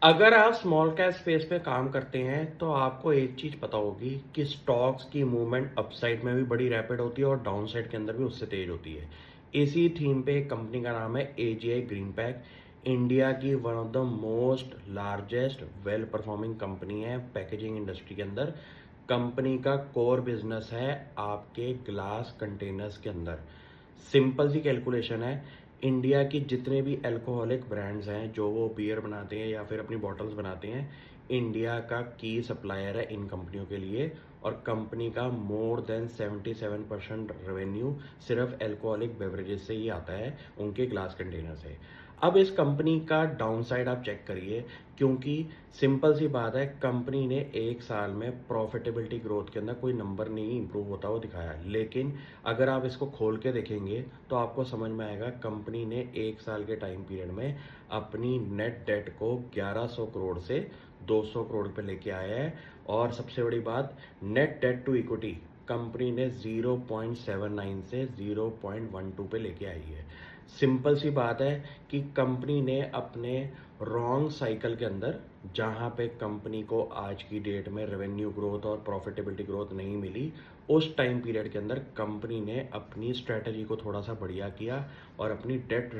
अगर आप small cap space पे काम करते हैं तो आपको एक चीज़ पता होगी कि स्टॉक्स की मूवमेंट अपसाइड में भी बड़ी रैपिड होती है और डाउन साइड के अंदर भी उससे तेज होती है। इसी थीम पे एक कंपनी का नाम है एजीआई ग्रीन पैक। इंडिया की one of the most largest well performing company है पैकेजिंग इंडस्ट्री के अंदर। कंपनी का कोर बिजनेस है आपके ग्लास कंटेनर्स के अंदर। सिंपल सी कैलकुलेशन है, इंडिया की जितने भी अल्कोहलिक ब्रांड्स हैं जो वो बियर बनाते हैं या फिर अपनी बॉटल्स बनाते हैं, इंडिया का की सप्लायर है इन कंपनियों के लिए। और कंपनी का मोर देन 77% रेवेन्यू सिर्फ अल्कोहलिक बेवरेजेस से ही आता है, उनके ग्लास कंटेनर से। अब इस कंपनी का डाउन साइड आप चेक करिए, क्योंकि सिंपल सी बात है, कंपनी ने एक साल में प्रॉफिटेबिलिटी ग्रोथ के अंदर कोई नंबर नहीं इंप्रूव होता हुआ दिखाया। लेकिन अगर आप इसको खोल के देखेंगे तो आपको समझ में आएगा कंपनी ने एक साल के टाइम पीरियड में अपनी नेट डेट को 1100 करोड़ से 200 करोड़ पे लेके आया है। और सबसे बड़ी बात, net debt to equity company ने 0.79 से 0.12 पे लेके आई है। सिंपल सी बात है कि कंपनी ने अपने रॉन्ग साइकिल के अंदर, जहां पे कंपनी को आज की डेट में रेवेन्यू ग्रोथ और प्रॉफिटेबिलिटी ग्रोथ नहीं मिली, उस टाइम पीरियड के अंदर कंपनी ने अपनी स्ट्रेटजी को थोड़ा सा बढ़िया किया और अपनी डेट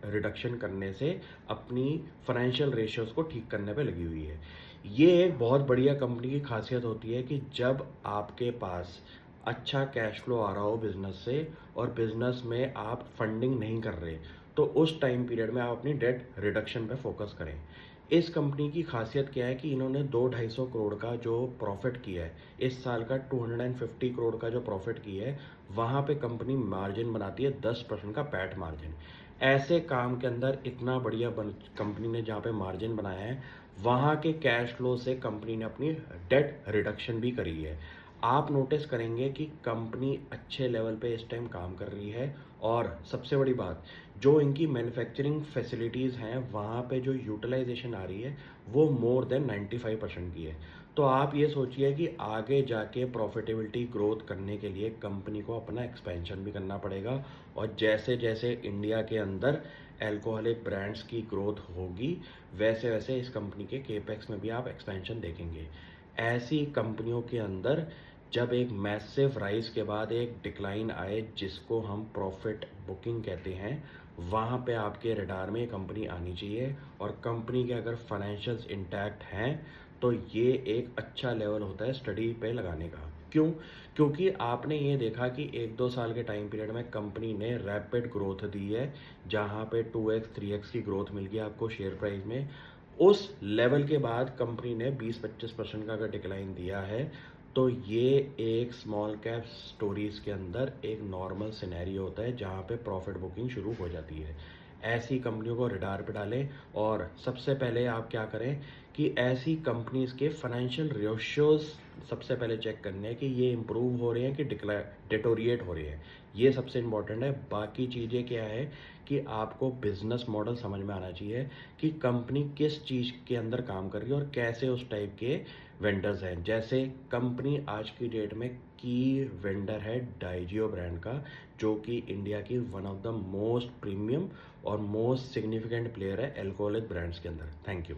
रिडक्शन करने से अपनी फाइनेंशियल रेशियोज को ठीक करने पे लगी हुई है। ये एक बहुत बढ़िया कंपनी की खासियत होती है कि जब आपके पास अच्छा कैश फ्लो आ रहा हो बिजनेस से और बिजनेस में आप फंडिंग नहीं कर रहे, तो उस टाइम पीरियड में आप अपनी डेट रिडक्शन पे फोकस करें। इस कंपनी की खासियत क्या है कि इन्होंने 2-250 करोड़ का जो प्रॉफिट किया है, इस साल का 250 करोड़ का जो प्रॉफिट किया है, वहाँ पे कंपनी मार्जिन बनाती है 10% का पैट मार्जिन। ऐसे काम के अंदर इतना बढ़िया कंपनी ने जहाँ पे मार्जिन बनाया है, वहाँ के कैश फ्लो से कंपनी ने अपनी डेट रिडक्शन भी करी है। आप नोटिस करेंगे कि कंपनी अच्छे लेवल पे इस टाइम काम कर रही है। और सबसे बड़ी बात, जो इनकी मैन्युफैक्चरिंग फैसिलिटीज़ हैं वहाँ पे जो यूटिलाइजेशन आ रही है वो मोर देन 95% की है। तो आप ये सोचिए कि आगे जाके प्रॉफिटेबिलिटी ग्रोथ करने के लिए कंपनी को अपना एक्सपेंशन भी करना पड़ेगा। और जैसे जैसे इंडिया के अंदर अल्कोहलिक ब्रांड्स की ग्रोथ होगी, वैसे वैसे इस कंपनी के केपेक्स में भी आप एक्सपेंशन देखेंगे। ऐसी कंपनियों के अंदर जब एक मैसिव राइज के बाद एक डिक्लाइन आए, जिसको हम प्रॉफिट बुकिंग कहते हैं, वहाँ पे आपके रडार में कंपनी आनी चाहिए। और कंपनी के अगर फाइनेंशियल्स इंटैक्ट हैं तो ये एक अच्छा लेवल होता है स्टडी पे लगाने का। क्यों? क्योंकि आपने ये देखा कि 1-2 साल के टाइम पीरियड में कंपनी ने रैपिड ग्रोथ दी है, जहाँ पे 2x 3x की ग्रोथ मिल गई आपको शेयर प्राइस में। उस लेवल के बाद कंपनी ने 20-25% का अगर डिक्लाइन दिया है, तो ये एक स्मॉल कैप स्टोरीज के अंदर एक नॉर्मल सिनेरियो होता है जहाँ पे प्रॉफिट बुकिंग शुरू हो जाती है। ऐसी कंपनियों को रडार पे डालें और सबसे पहले आप क्या करें कि ऐसी कंपनीज के फाइनेंशियल रेशियोज सबसे पहले चेक करने हैं कि ये इंप्रूव हो रहे हैं कि डिटोरिएट हो रहे हैं। ये सबसे इम्पोर्टेंट है। बाकी चीज़ें क्या है कि आपको बिजनेस मॉडल समझ में आना चाहिए कि कंपनी किस चीज़ के अंदर काम कर रही है और कैसे उस टाइप के वेंडर्स हैं। जैसे कंपनी आज की डेट में की वेंडर है डाइजियो ब्रांड का, जो कि इंडिया की one of the most premium और मोस्ट सिग्निफिकेंट प्लेयर है अल्कोहलिक ब्रांड्स के अंदर। Thank you.